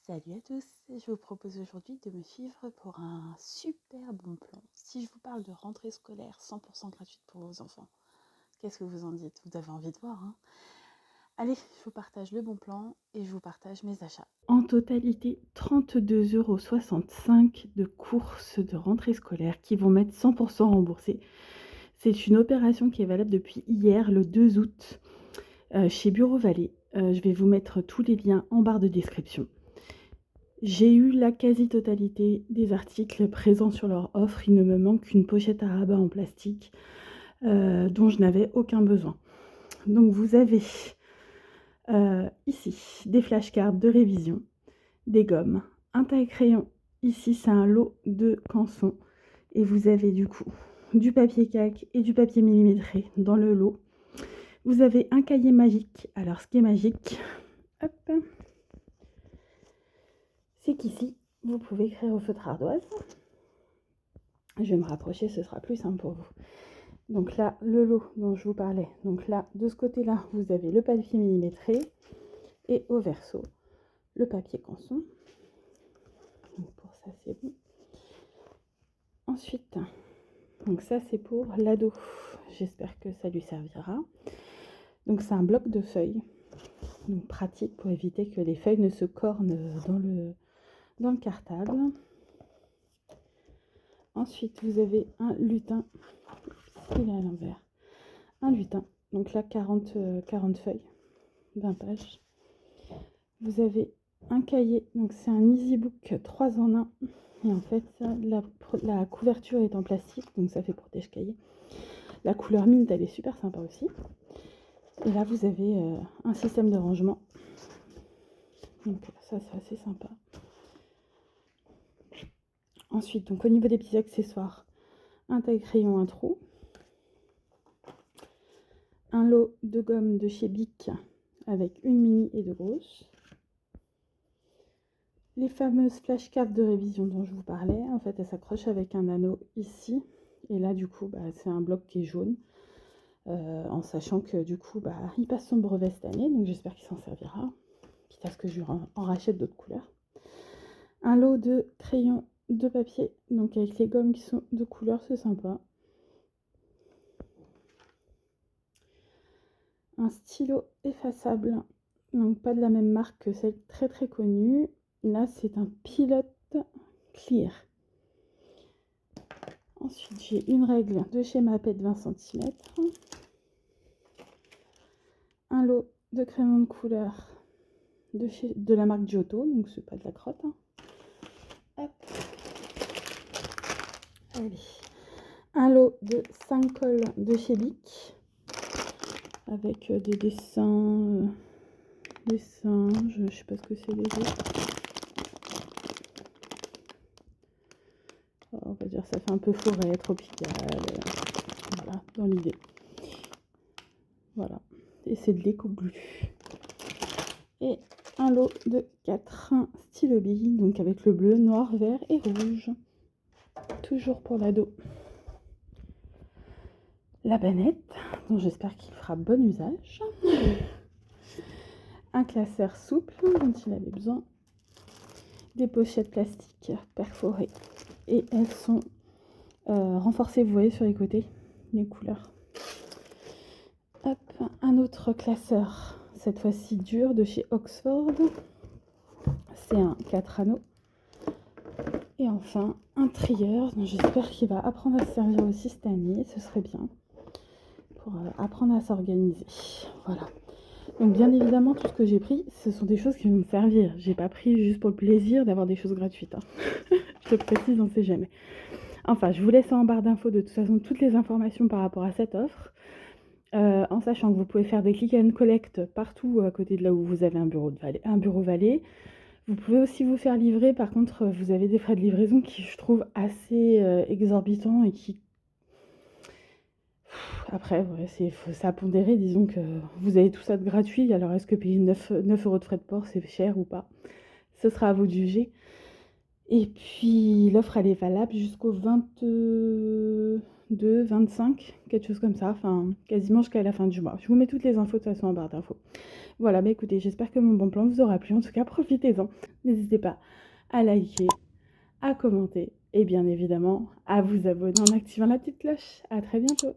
Salut à tous, je vous propose aujourd'hui de me suivre pour un super bon plan. Si je vous parle de rentrée scolaire 100% gratuite pour vos enfants, qu'est-ce que vous en dites? Vous avez envie de voir, hein? Allez, je vous partage le bon plan et je vous partage mes achats. En totalité, 32,65 € de courses de rentrée scolaire qui vont m'être 100% remboursées. C'est une opération qui est valable depuis hier, le 2 août, chez Bureau Vallée. Je vais vous mettre tous les liens en barre de description. J'ai eu la quasi-totalité des articles présents sur leur offre. Il ne me manque qu'une pochette à rabat en plastique dont je n'avais aucun besoin. Donc vous avez ici des flashcards de révision, des gommes, un taille-crayon. Ici, c'est un lot de cansons. Et vous avez du coup du papier cac et du papier millimétré dans le lot. Vous avez un cahier magique. Alors, ce qui est magique, hop, c'est qu'ici, vous pouvez écrire au feutre ardoise. Je vais me rapprocher, ce sera plus simple pour vous. Donc là, le lot dont je vous parlais. Donc là, de ce côté-là, vous avez le papier millimétré et au verso, le papier canson. Donc pour ça, c'est bon. Ensuite, donc ça, c'est pour l'ado. J'espère que ça lui servira. Donc c'est un bloc de feuilles. Donc pratique pour éviter que les feuilles ne se cornent dans le cartable. Ensuite, vous avez un lutin. Il est à l'envers. Un lutin. Donc là, 40 feuilles, 20 pages. Vous avez un cahier. Donc c'est un EasyBook 3 en 1. Et en fait, la couverture est en plastique. Donc ça fait protège-cahier. La couleur mint, elle est super sympa aussi. Et là, vous avez un système de rangement. Donc ça, c'est assez sympa. Ensuite, donc au niveau des petits accessoires, un taille-crayon, un trou. Un lot de gomme de chez Bic avec une mini et deux grosses. Les fameuses flashcards de révision dont je vous parlais, en fait, elles s'accrochent avec un anneau ici. Et là, du coup, c'est un bloc qui est jaune. En sachant que, du coup, il passe son brevet cette année. Donc, j'espère qu'il s'en servira. Quitte à ce que je lui en rachète d'autres couleurs. Un lot de crayons de papier. Donc, avec les gommes qui sont de couleur, c'est sympa. Un stylo effaçable, donc pas de la même marque que celle très très connue. Là, c'est un Pilot Clear. Ensuite, j'ai une règle de chez Maped 20 cm. Un lot de crayons de couleur de la marque Giotto, donc c'est pas de la crotte. Hop. Allez. Un lot de 5 cols de chez Bic avec des dessins, je sais pas ce que c'est les autres. On va dire ça fait un peu forêt, tropicale, voilà, dans l'idée. Voilà, et c'est de l'éco-glu. Et un lot de 4 stylos billes, donc avec le bleu, noir, vert et rouge. Toujours pour l'ado. La banette, dont j'espère qu'il fera bon usage. Un classeur souple dont il avait besoin. Des pochettes plastiques perforées. Et elles sont renforcées, vous voyez, sur les côtés, les couleurs. Hop, un autre classeur, cette fois-ci dur, de chez Oxford. C'est un 4 anneaux. Et enfin, un trieur, dont j'espère qu'il va apprendre à se servir aussi cette année. Ce serait bien pour apprendre à s'organiser. Voilà. Donc bien évidemment, tout ce que j'ai pris, ce sont des choses qui vont me servir. J'ai pas pris juste pour le plaisir d'avoir des choses gratuites. Hein. Je le précise, on ne sait jamais. Enfin, je vous laisse en barre d'infos de toute façon toutes les informations par rapport à cette offre. En sachant que vous pouvez faire des click and collect partout à côté de là où vous avez un bureau Vallée. Vous pouvez aussi vous faire livrer. Par contre, vous avez des frais de livraison qui, je trouve, assez exorbitants et qui... Après, ouais, c'est à pondérer. Disons que vous avez tout ça de gratuit. Alors, est-ce que payer 9 € de frais de port, c'est cher ou pas? Ce sera à vous de juger. Et puis l'offre elle est valable jusqu'au 22, 25, quelque chose comme ça, enfin quasiment jusqu'à la fin du mois. Je vous mets toutes les infos de toute façon en barre d'infos. Voilà, bah écoutez, j'espère que mon bon plan vous aura plu. En tout cas, profitez-en. N'hésitez pas à liker, à commenter et bien évidemment à vous abonner en activant la petite cloche. À très bientôt.